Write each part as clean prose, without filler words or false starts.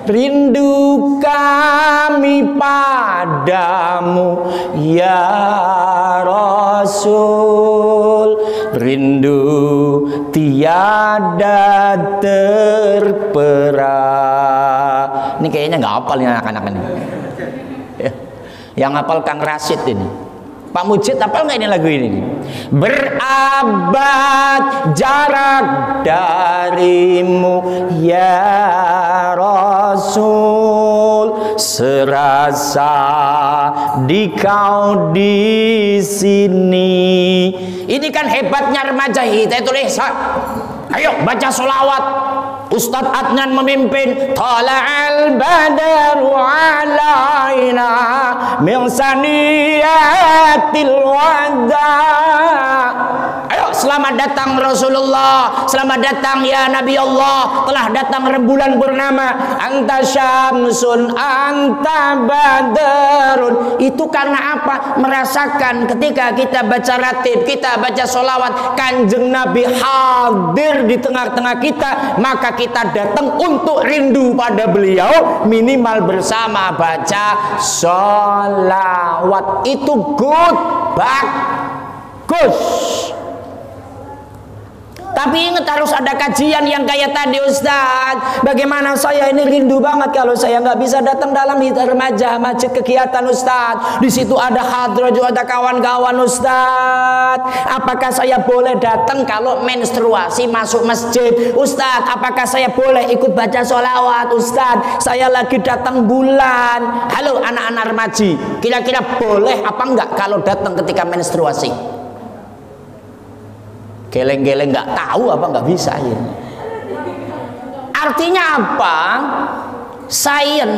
rindu kami padamu ya Rasul, rindu tiada terpera. Ini kayaknya nggak hafal ini anak-anak ini. Ya. Yang hafal Kang Rasid ini. Pak Mujid hafal nggak ini lagu ini? Berabad jarak darimu ya Rasul, serasa di kau di sini. Ini kan hebatnya remaja Hidayatul Ihsan. Ayo baca sholawat. Ustadz Adnan memimpin. Tala'al badaru alaina min saniyatil wada. Ayo selamat datang Rasulullah, selamat datang ya Nabi Allah, telah datang rembulan purnama. Anta syamsun anta badarun. Itu karena apa? Merasakan ketika kita baca ratib, kita baca sholawat, Kanjeng Nabi hadir di tengah-tengah kita, maka kita datang untuk rindu pada beliau, minimal bersama baca sholawat. Itu good, bagus. Tapi ingat harus ada kajian yang kayak tadi Ustadz. Bagaimana saya ini rindu banget kalau saya nggak bisa datang dalam remaja masjid kegiatan Ustadz. Di situ ada hadroh juga ada kawan-kawan Ustadz. Apakah saya boleh datang kalau menstruasi masuk masjid Ustadz? Apakah saya boleh ikut baca sholawat Ustadz? Saya lagi datang bulan. Halo anak-anak remaji, kira-kira boleh apa enggak kalau datang ketika menstruasi? Geleng-geleng nggak tahu apa nggak bisa ya. Artinya apa? Sains,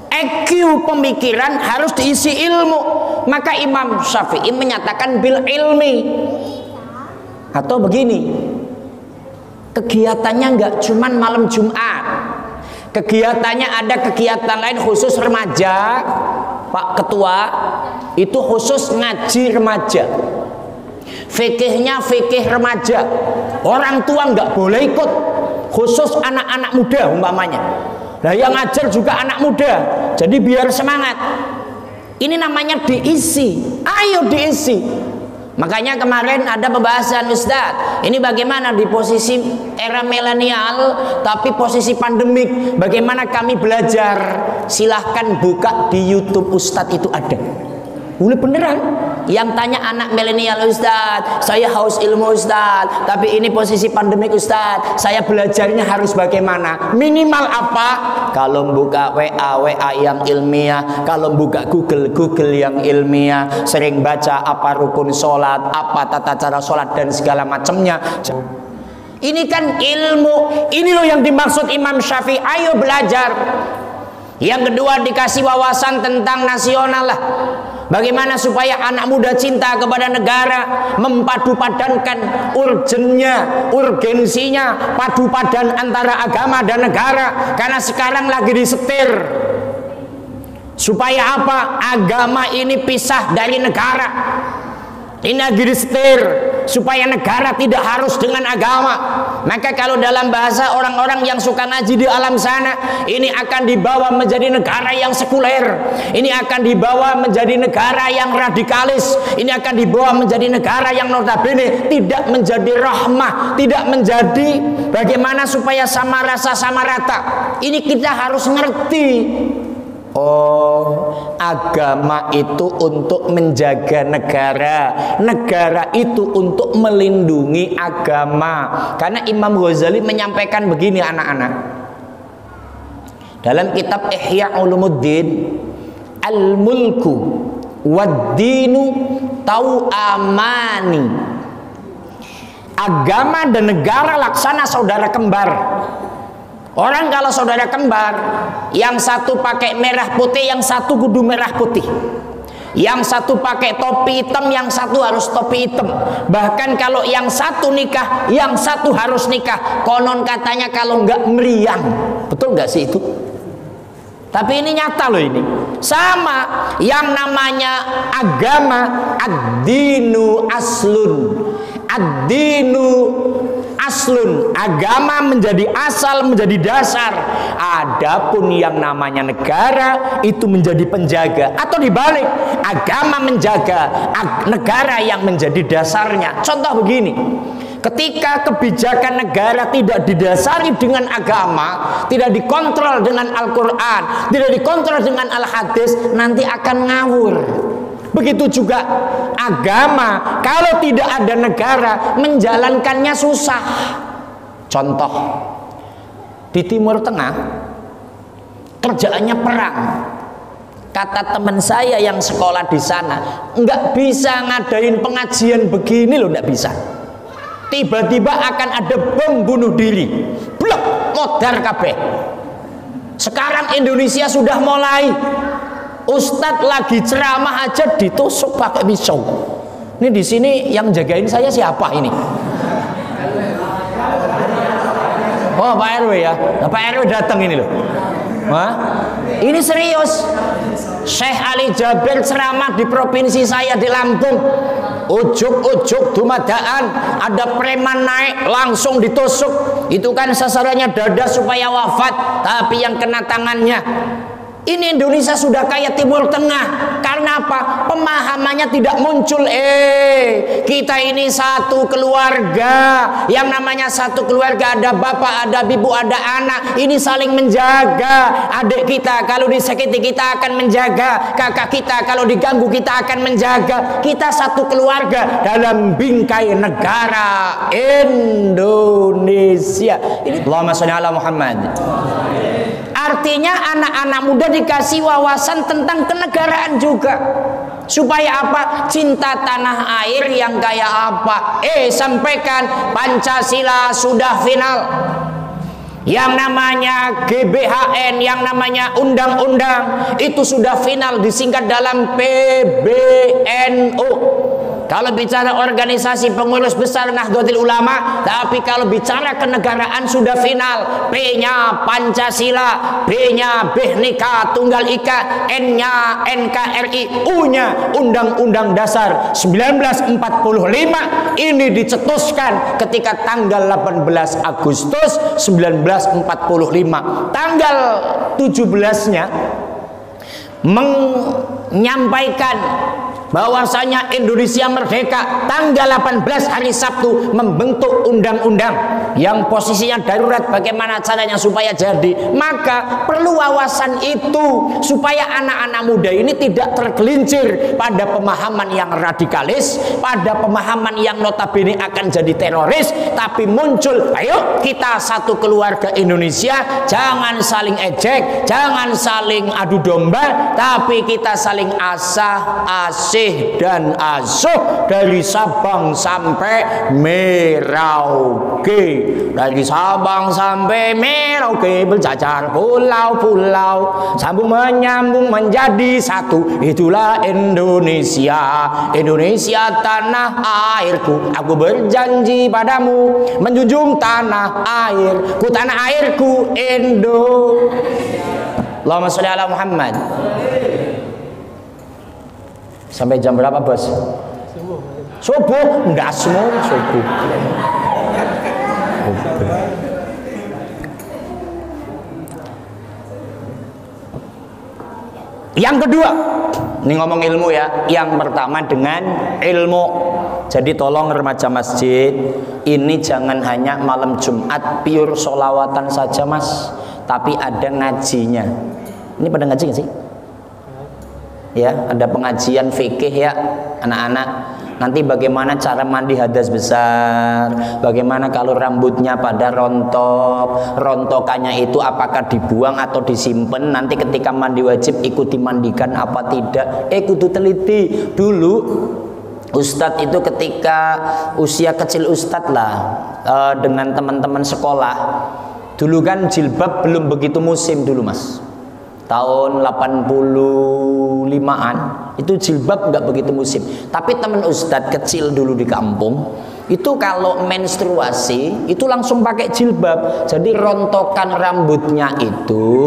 EQ pemikiran harus diisi ilmu. Maka Imam Syafi'i menyatakan bil ilmi. Atau begini, kegiatannya nggak cuman malam Jumat, kegiatannya ada kegiatan lain khusus remaja. Pak Ketua, itu khusus ngaji remaja. Fikihnya fikih remaja, orang tua nggak boleh ikut, khusus anak-anak muda umpamanya. Nah yang ngajar juga anak muda, jadi biar semangat. Ini namanya diisi, ayo diisi. Makanya kemarin ada pembahasan Ustadz, ini bagaimana di posisi era milenial tapi posisi pandemik, bagaimana kami belajar. Silahkan buka di YouTube Ustadz, itu ada. Boleh beneran. Yang tanya anak milenial, Ustadz, saya haus ilmu Ustadz, tapi ini posisi pandemik Ustadz, saya belajarnya harus bagaimana? Minimal apa? Kalau buka WA yang ilmiah, kalau buka Google yang ilmiah, sering baca apa rukun sholat, apa tata cara sholat dan segala macamnya. Ini kan ilmu. Ini loh yang dimaksud Imam Syafi'i. Ayo belajar. Yang kedua dikasih wawasan tentang nasional lah. Bagaimana supaya anak muda cinta kepada negara, mempadu-padankan urgensinya, padu padan antara agama dan negara. Karena sekarang lagi disetir. Supaya apa? Agama ini pisah dari negara. Ini lagi disetir supaya negara tidak harus dengan agama. Maka kalau dalam bahasa orang-orang yang suka ngaji di alam sana, ini akan dibawa menjadi negara yang sekuler. Ini akan dibawa menjadi negara yang radikalis. Ini akan dibawa menjadi negara yang notabene tidak menjadi rahmah, tidak menjadi bagaimana supaya sama rasa sama rata. Ini kita harus ngerti. Oh, agama itu untuk menjaga negara, negara itu untuk melindungi agama. Karena Imam Ghazali menyampaikan begini anak-anak, dalam kitab Ihya Ulumuddin, al-mulku wad-dinu tau'amani. Agama dan negara laksana saudara kembar. Orang kalau saudara kembar, yang satu pakai merah putih, yang satu kudu merah putih. Yang satu pakai topi hitam, yang satu harus topi hitam. Bahkan kalau yang satu nikah, yang satu harus nikah. Konon katanya kalau nggak meriang. Betul nggak sih itu? Tapi ini nyata loh ini. Sama yang namanya agama, ad-dinu aslun. Ad-dinu aslun, agama menjadi asal, menjadi dasar. Adapun yang namanya negara itu menjadi penjaga, atau dibalik, agama menjaga, negara yang menjadi dasarnya. Contoh begini, ketika kebijakan negara tidak didasari dengan agama, tidak dikontrol dengan Al-Quran, tidak dikontrol dengan Al-Hadis, nanti akan ngawur. Begitu juga agama, kalau tidak ada negara, menjalankannya susah. Contoh, di Timur Tengah kerjaannya perang. Kata teman saya yang sekolah di sana, nggak bisa ngadain pengajian begini loh, nggak bisa. Tiba-tiba akan ada bom bunuh diri, blok, modar kabeh. Sekarang Indonesia sudah mulai, Ustadz lagi ceramah aja ditusuk pakai pisau. Ini di sini yang jagain saya siapa ini? Oh, Pak RW ya. Nah, Pak RW datang ini loh. Wah, ini serius. Syekh Ali Jabir ceramah di provinsi saya di Lampung. Ujuk-ujuk dumadaan, ada preman naik langsung ditusuk. Itu kan sasarannya dada supaya wafat, tapi yang kena tangannya. Ini Indonesia sudah kayak Timur Tengah. Karena apa? Pemahamannya tidak muncul. Kita ini satu keluarga. Yang namanya satu keluarga, ada bapak, ada ibu, ada anak. Ini saling menjaga. Adik kita kalau disakiti kita akan menjaga. Kakak kita kalau diganggu kita akan menjaga. Kita satu keluarga dalam bingkai negara Indonesia. Ini Allahumma sholli ala Muhammad. Artinya anak-anak muda dikasih wawasan tentang kenegaraan juga. Supaya apa? Cinta tanah air yang kayak apa? Sampaikan Pancasila sudah final. Yang namanya GBHN, yang namanya undang-undang itu sudah final, disingkat dalam PBNU. Kalau bicara organisasi pengurus besar Nahdlatul Ulama, tapi kalau bicara kenegaraan sudah final. P-nya Pancasila, B-nya Bhinneka Tunggal Ika, N-nya NKRI, U-nya Undang-Undang Dasar 1945. Ini dicetuskan ketika tanggal 18 Agustus 1945. Tanggal 17-nya menyampaikan bahwasanya Indonesia merdeka. Tanggal 18 hari Sabtu membentuk undang-undang yang posisinya darurat, bagaimana caranya supaya jadi. Maka perlu wawasan itu supaya anak-anak muda ini tidak tergelincir pada pemahaman yang radikalis, pada pemahaman yang notabene akan jadi teroris, tapi muncul, ayo kita satu keluarga Indonesia, jangan saling ejek, jangan saling adu domba, tapi kita saling asah asih dan asuh dari Sabang sampai Merauke. Dari Sabang sampai Merauke berjajar pulau-pulau, sambung menyambung menjadi satu. Itulah Indonesia, Indonesia tanah airku. Aku berjanji padamu menjunjung tanah airku, tanah airku Indonesia. Allahumma sholli ala Muhammad. Sampai jam berapa, Bos? Subuh? Enggak semua subuh. Yang kedua, ini ngomong ilmu ya. Yang pertama dengan ilmu. Jadi tolong remaja masjid, ini jangan hanya malam Jumat pure sholawatan saja, Mas, tapi ada ngajinya. Ini pada ngaji nggak sih? Ya, ada pengajian fikih ya anak-anak. Nanti bagaimana cara mandi hadas besar, bagaimana kalau rambutnya pada rontok, rontokannya itu apakah dibuang atau disimpan, nanti ketika mandi wajib ikut dimandikan apa tidak. Kudu teliti dulu. Ustadz itu ketika usia kecil Ustadz lah, dengan teman-teman sekolah, dulu kan jilbab belum begitu musim dulu, Mas. Tahun 85-an itu jilbab nggak begitu musim. Tapi teman Ustadz kecil dulu di kampung Itu kalau menstruasi itu langsung pakai jilbab. Jadi rontokan rambutnya itu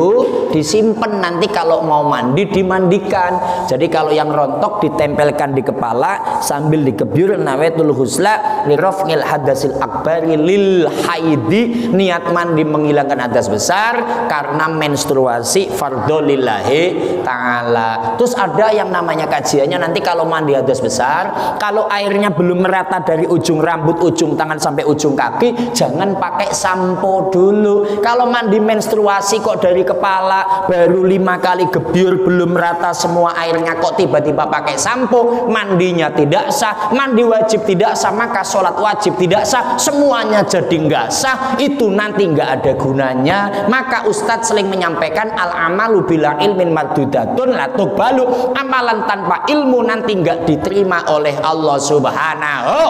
disimpan, nanti kalau mau mandi dimandikan. Jadi kalau yang rontok ditempelkan di kepala sambil dikebyur, nawaitul husla li raf'il hadasil akbari lil haidi, niat mandi menghilangkan hadas besar karena menstruasi fardhu lillahi ta'ala. Terus ada yang namanya kajiannya, nanti kalau mandi hadas besar, kalau airnya belum merata dari ujung rambut, ujung tangan sampai ujung kaki, jangan pakai sampo dulu. Kalau mandi menstruasi kok dari kepala baru 5 kali gebyur belum rata semua airnya, kok tiba-tiba pakai sampo, mandinya tidak sah, mandi wajib tidak sah, maka sholat wajib tidak sah, semuanya jadi nggak sah. Itu nanti nggak ada gunanya. Maka Ustadz sering menyampaikan al-amalu bila ilmin mardudatun la tuqbalu, amalan tanpa ilmu nanti nggak diterima oleh Allah Subhanahu.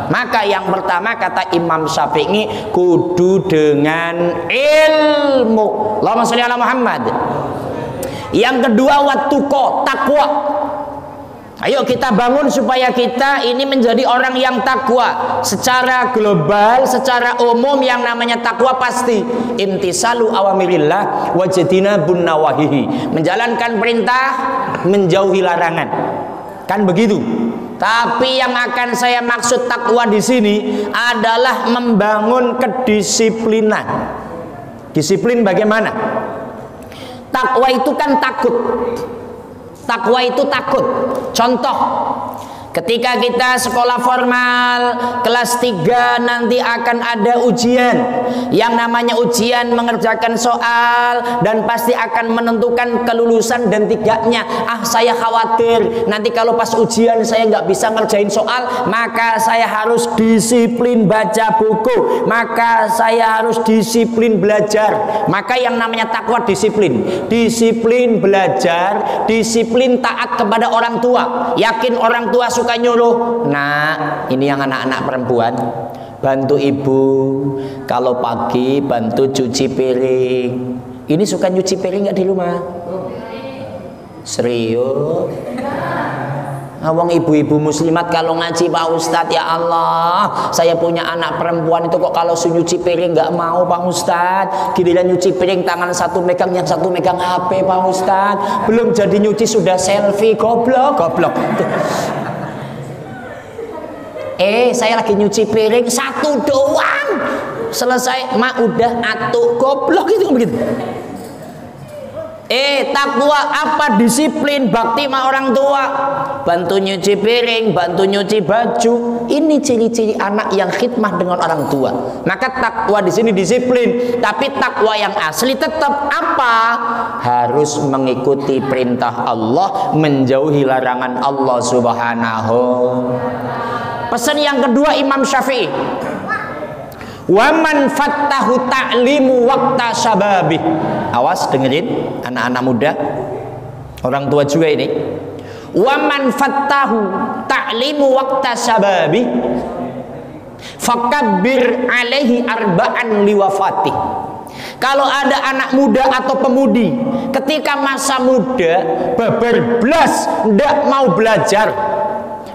Maka yang pertama kata Imam Syafi'i, kudu dengan ilmu. Allahumma sholli ala Muhammad. Yang kedua wattuqa, takwa. Ayo kita bangun supaya kita ini menjadi orang yang takwa. Secara global, secara umum yang namanya takwa pasti imtisalu awamirillah wajtinabun nawahihi, menjalankan perintah, menjauhi larangan. Kan begitu. Tapi yang akan saya maksud takwa di sini adalah membangun kedisiplinan. Disiplin bagaimana? Takwa itu kan takut. Takwa itu takut. Contoh, ketika kita sekolah formal kelas 3 nanti akan ada ujian. Yang namanya ujian mengerjakan soal dan pasti akan menentukan kelulusan dan tidaknya. Saya khawatir nanti kalau pas ujian saya nggak bisa ngerjain soal, maka saya harus disiplin baca buku, maka saya harus disiplin belajar. Maka yang namanya takwa disiplin. Disiplin belajar, disiplin taat kepada orang tua. Yakin orang tua suka nyuruh, nah ini yang anak-anak perempuan, bantu ibu kalau pagi bantu cuci piring. Ini suka nyuci piring nggak di rumah? Serius? Awang ibu-ibu muslimat kalau ngaji Pak Ustadz, ya Allah, saya punya anak perempuan itu kok kalau nyuci piring nggak mau Pak Ustadz. Giliran nyuci piring tangan satu megang, yang satu megang HP Pak Ustadz. Belum jadi nyuci sudah selfie, goblok. Saya lagi nyuci piring satu doang, selesai mak udah atuh, goblok itu begitu. Takwa apa? Disiplin, bakti sama orang tua, bantu nyuci piring, bantu nyuci baju. Ini ciri-ciri anak yang khidmah dengan orang tua. Maka takwa di sini disiplin, tapi takwa yang asli tetap apa? Harus mengikuti perintah Allah, menjauhi larangan Allah Subhanahu. Pesan yang kedua Imam Syafi'i, waman fattahu ta'limu waqta syababi. Awas dengerin anak-anak muda, orang tua juga ini. Waman fattahu ta'limu waqta syababi fakabbir alaihi arba'an liwafati. Kalau ada anak muda atau pemudi ketika masa muda babar blas ndak mau belajar,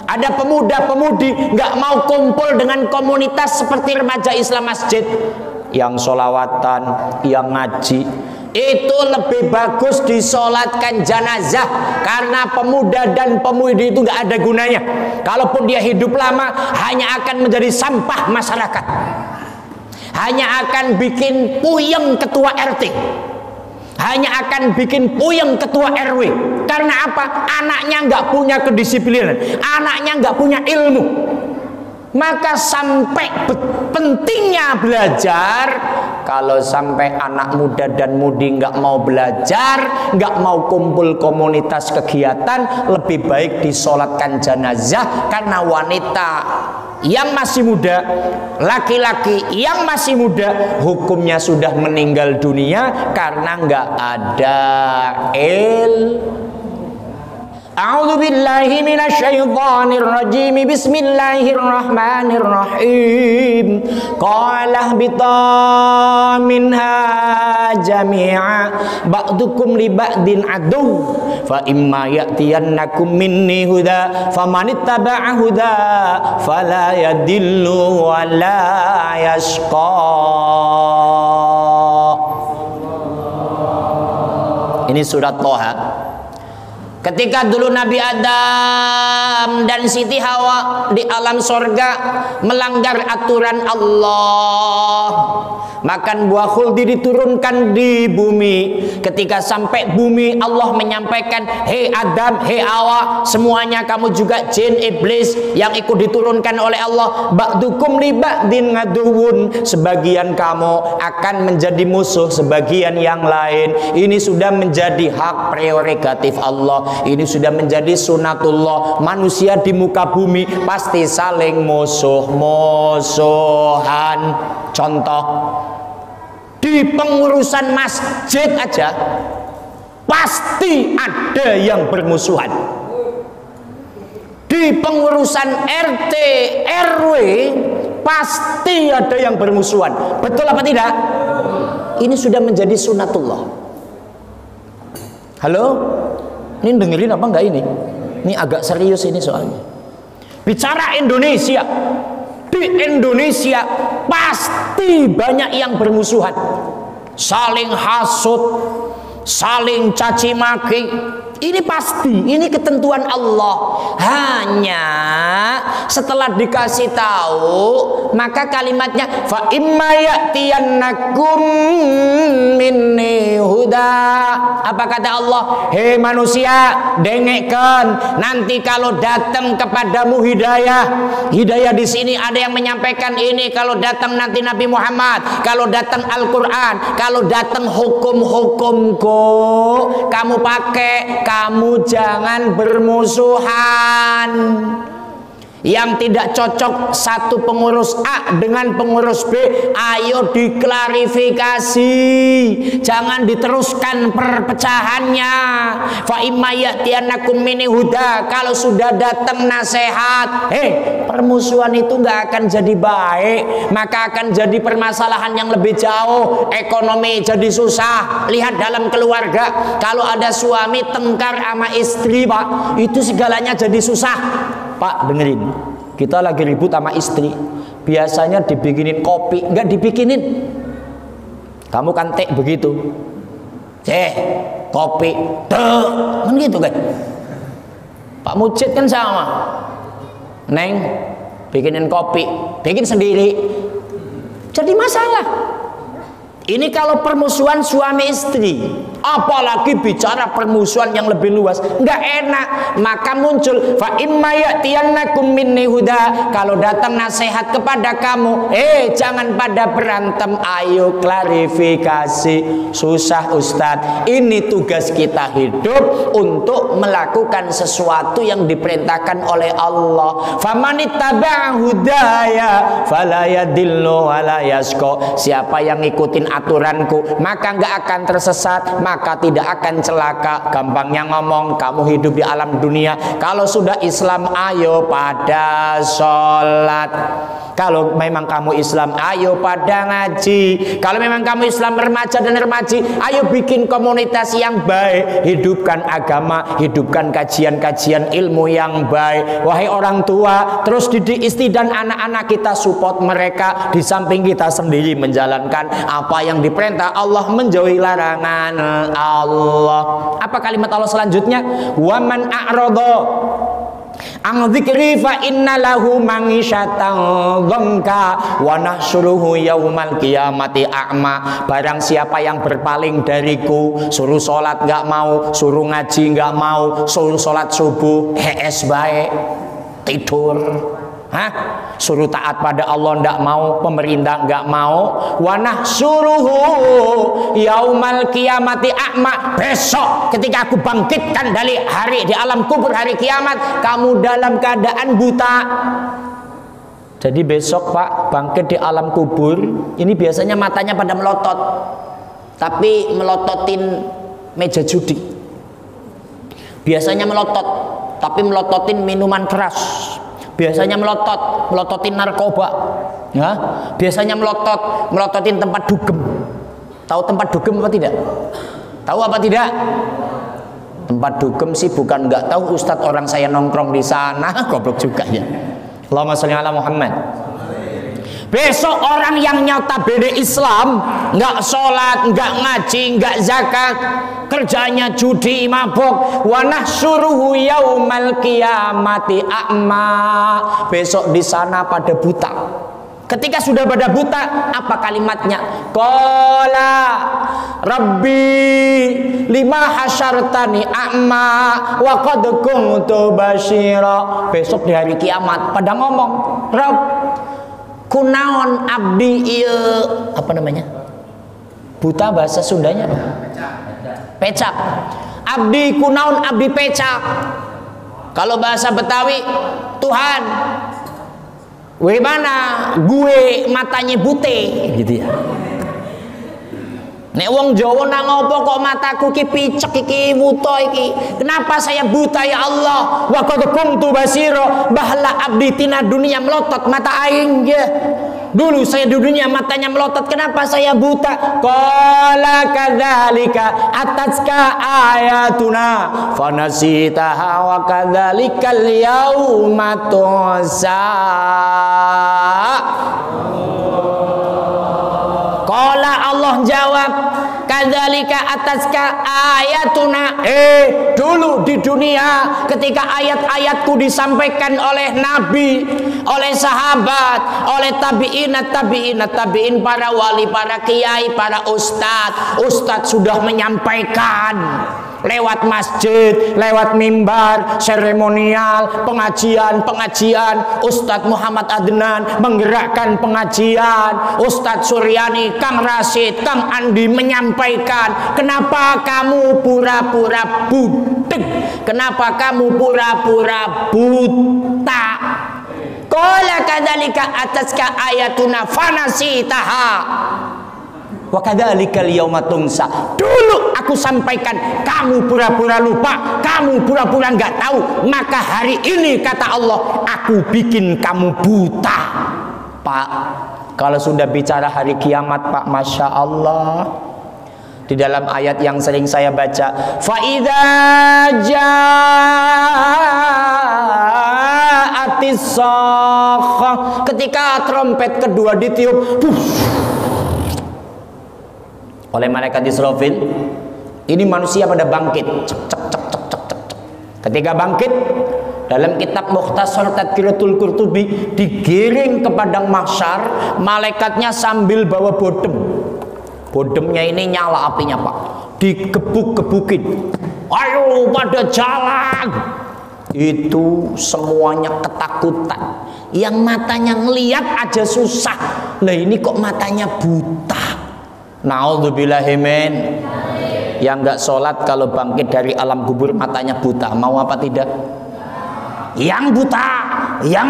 ada pemuda-pemudi nggak mau kumpul dengan komunitas seperti remaja Islam masjid, yang sholawatan, yang ngaji, itu lebih bagus disolatkan jenazah. Karena pemuda dan pemudi itu nggak ada gunanya. Kalaupun dia hidup lama, hanya akan menjadi sampah masyarakat, hanya akan bikin puyeng ketua RT, hanya akan bikin puyeng ketua RW. Karena apa? Anaknya nggak punya kedisiplinan, anaknya nggak punya ilmu. Maka sampai pentingnya belajar, kalau sampai anak muda dan mudi nggak mau belajar, nggak mau kumpul komunitas kegiatan, lebih baik disolatkan jenazah. Karena wanita yang masih muda, laki-laki yang masih muda, hukumnya sudah meninggal dunia karena nggak ada A'udzu billahi minasyaitonir rajim. Bismillahirrahmanirrahim. Qala bita minha jami'a ba'dukum li ba'din adu fa imma ya'tiyannakum minni huda famanittaba'a huda fala yadillu wa la yashqa. Ini surat Toha. Ketika dulu Nabi Adam dan Siti Hawa di alam sorga melanggar aturan Allah, makan buah khuldi diturunkan di bumi. Ketika sampai bumi, Allah menyampaikan, hei Adam, hei Hawa, semuanya kamu juga jin iblis yang ikut diturunkan oleh Allah. Ba'dukum li ba'din ngaduwun, sebagian kamu akan menjadi musuh sebagian yang lain. Ini sudah menjadi hak prerogatif Allah. Ini sudah menjadi sunatullah. Manusia di muka bumi pasti saling musuh-musuhan. Contoh, di pengurusan masjid aja pasti ada yang bermusuhan. Di pengurusan RT RW pasti ada yang bermusuhan. Betul apa tidak? Ini sudah menjadi sunatullah. Halo? Ini dengerin apa enggak ini? Ini agak serius ini soalnya. Bicara Indonesia, di Indonesia pasti banyak yang bermusuhan, saling hasut, saling caci maki. Ini pasti, ini ketentuan Allah. Hanya setelah dikasih tahu, maka kalimatnya fa imma ya'tiyannakum minni huda. Apa kata Allah? Hei manusia, dengekan, nanti kalau datang kepadamu hidayah. Hidayah di sini ada yang menyampaikan ini, kalau datang nanti Nabi Muhammad, kalau datang Al-Qur'an, kalau datang hukum-hukumku, kamu pakai. Kamu jangan bermusuhan. Yang tidak cocok satu pengurus A dengan pengurus B, ayo diklarifikasi, jangan diteruskan perpecahannya. Fa imma ya'tiyannakum minni huda, kalau sudah datang nasihat, permusuhan itu nggak akan jadi baik, maka akan jadi permasalahan yang lebih jauh. Ekonomi jadi susah. Lihat dalam keluarga, kalau ada suami tengkar sama istri, Pak, itu segalanya jadi susah. Pak, dengerin, kita lagi ribut sama istri, biasanya dibikinin kopi, nggak dibikinin. Kamu kan teh begitu, kopi, kan gitu kan. Pak Mujid kan sama, Neng, bikinin kopi, bikin sendiri, jadi masalah. Ini kalau permusuhan suami istri, apalagi bicara permusuhan yang lebih luas, nggak enak. Maka muncul fa imma ya'tiyannakum minni huda, kalau datang nasihat kepada kamu, jangan pada berantem, ayo klarifikasi. Susah Ustadz, ini tugas kita hidup untuk melakukan sesuatu yang diperintahkan oleh Allah. Famanittaba'a hudaya fala yadillu wala yashqa, siapa yang ngikutin aturanku maka nggak akan tersesat, maka tidak akan celaka. Gampangnya ngomong, kamu hidup di alam dunia, kalau sudah Islam ayo pada sholat, kalau memang kamu Islam ayo pada ngaji, kalau memang kamu Islam remaja dan remaji ayo bikin komunitas yang baik, hidupkan agama, hidupkan kajian-kajian ilmu yang baik. Wahai orang tua, terus didik istri dan anak-anak kita, support mereka, di samping kita sendiri menjalankan apa yang diperintah Allah, menjauhi larangan Allah. Apa kalimat Allah selanjutnya? Wa man a'rada an dzikri fa inna lahu ma'isyatan dhanka wa nahsyuruhu yaumal qiyamati a'ma. Barang siapa yang berpaling dariku, suruh sholat nggak mau, suruh ngaji nggak mau, suruh sholat subuh HS baik, tidur. Suruh taat pada Allah ndak mau, pemerintah nggak mau. Wa nahsyuruhu yaumal qiyamati a'ma, besok ketika aku bangkitkan dari hari di alam kubur, hari kiamat, kamu dalam keadaan buta. Jadi besok Pak bangkit di alam kubur, ini biasanya matanya pada melotot, tapi melototin meja judi. Biasanya melotot. tapi melototin minuman keras. Biasanya melototin narkoba. Ya, biasanya melototin tempat dugem. Tahu tempat dugem apa tidak? Tahu apa tidak? Tempat dugem sih bukan nggak tahu, Ustadz, orang saya nongkrong di sana. Goblok juga ya. Allahumma sholli ala Muhammad. Besok orang yang notabene Islam, nggak sholat, nggak ngaji, nggak zakat, kerjanya judi, mabok, wa nahsyuruhu yaumal qiyamati a'ma. Besok di sana pada buta. Ketika sudah pada buta, apa kalimatnya? Qala Rabbi lima hasyartani a'ma wa qad kuntu basyira. Besok di hari kiamat pada ngomong, Rabb, kunaon abdi ieu, apa namanya? Buta bahasa Sundanya apa? Pecak. Abdi kunaon abdi pecak. Kalau bahasa Betawi, Tuhan, gimana gue matanya bute gitu ya. Nek wong Jawa nang ngopo kok mataku ki picek iki buta iki. Kenapa saya buta ya Allah? Wa qad kuntu basira, bahla abdi tina dunia melotot mata aing ya. Dulu saya di dunia matanya melotot, kenapa saya buta? Qala kadzalika atatka ayatuna fanasitaha wa kadzalikal yauma tunsa. Qala Allah jawab, kadzalika ataska ayatuna. Dulu di dunia ketika ayat-ayatku disampaikan oleh nabi, oleh sahabat, oleh tabi'in, para wali, para kiai, para ustadz sudah menyampaikan lewat masjid, lewat mimbar, seremonial, pengajian. Ustadz Muhammad Adnan menggerakkan pengajian, Ustadz Suryani, Kang Rasid, Kang Andi menyampaikan. Kenapa kamu pura-pura budek? Kenapa kamu pura-pura buta? Qala kadzalika ataska ayatuna fanasitaha wa kadzalikal yauma tunsa. Dulu aku sampaikan, kamu pura-pura lupa, kamu pura-pura nggak tahu, maka hari ini kata Allah, aku bikin kamu buta. Pak, kalau sudah bicara hari kiamat, Pak, Masya Allah, di dalam ayat yang sering saya baca, fa idza ja'atis sakhah, ketika trompet kedua ditiup oleh malaikat Israfil, ini manusia pada bangkit. Ketika bangkit, dalam kitab Mukhtasar Tadkiratul Qurtubi, digiring ke padang mahsyar, malaikatnya sambil bawa bodem. Bodemnya ini nyala apinya, Pak. Digebuk-gebukin. Ayo pada jalan. Itu semuanya ketakutan. Yang matanya ngelihat aja susah. Lah ini kok matanya buta. Naudzubillahimin. Yang nggak sholat kalau bangkit dari alam kubur matanya buta, mau apa tidak? Yang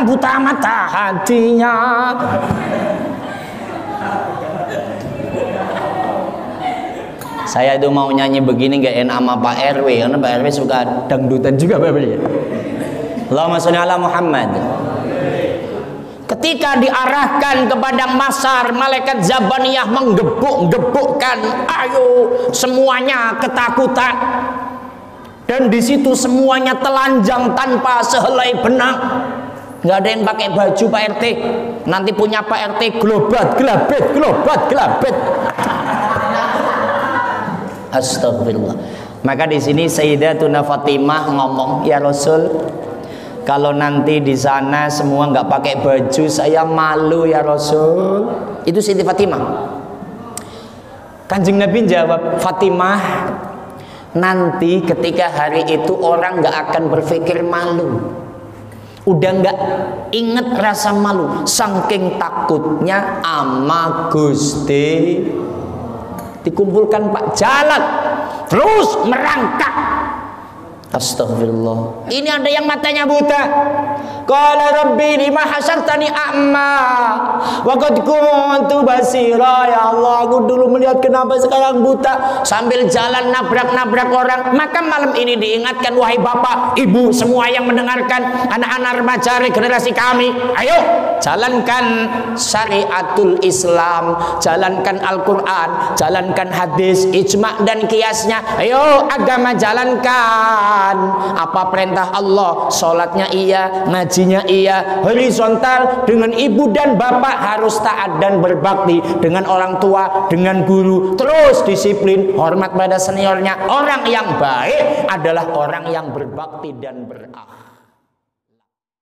buta mata hatinya. Saya itu mau nyanyi begini nggak enak sama Pak RW, karena Pak RW suka dangdutan juga, Pak RW. Allahumma sholli ala Muhammad. Ketika diarahkan ke padang mahsyar, malaikat Zabaniyah menggebuk-gebukkan, ayo semuanya ketakutan. Dan di situ semuanya telanjang tanpa sehelai benang. Nggak ada yang pakai baju Pak RT. Nanti punya Pak RT globat, gelabet. Astagfirullah. Maka di sini Sayyidatuna Fatimah ngomong, ya Rasul, kalau nanti di sana semua nggak pakai baju, saya malu ya Rasul. Itu Siti Fatimah. Kanjeng Nabi jawab, Fatimah, nanti ketika hari itu orang nggak akan berpikir malu. Udah nggak inget rasa malu, saking takutnya ama Gusti. Dikumpulkan Pak, jalan terus merangkak. Astagfirullah. Ini ada yang matanya buta. Qala rabbi lima hasyartani a'ma wa qad kuntu basira. Ya Allah, aku dulu melihat, kenapa sekarang buta? Sambil jalan nabrak-nabrak orang. Maka malam ini diingatkan, wahai bapak, ibu, semua yang mendengarkan, anak-anak remaja generasi kami, ayo jalankan syariatul Islam, jalankan Al-Quran, jalankan hadis, ijma' dan kiasnya. Ayo agama jalankan. Apa perintah Allah? Sholatnya iya, ngajinya iya, horizontal. Dengan ibu dan bapak harus taat dan berbakti, dengan orang tua, dengan guru, terus disiplin, hormat pada seniornya. Orang yang baik adalah orang yang berbakti dan berakhlak.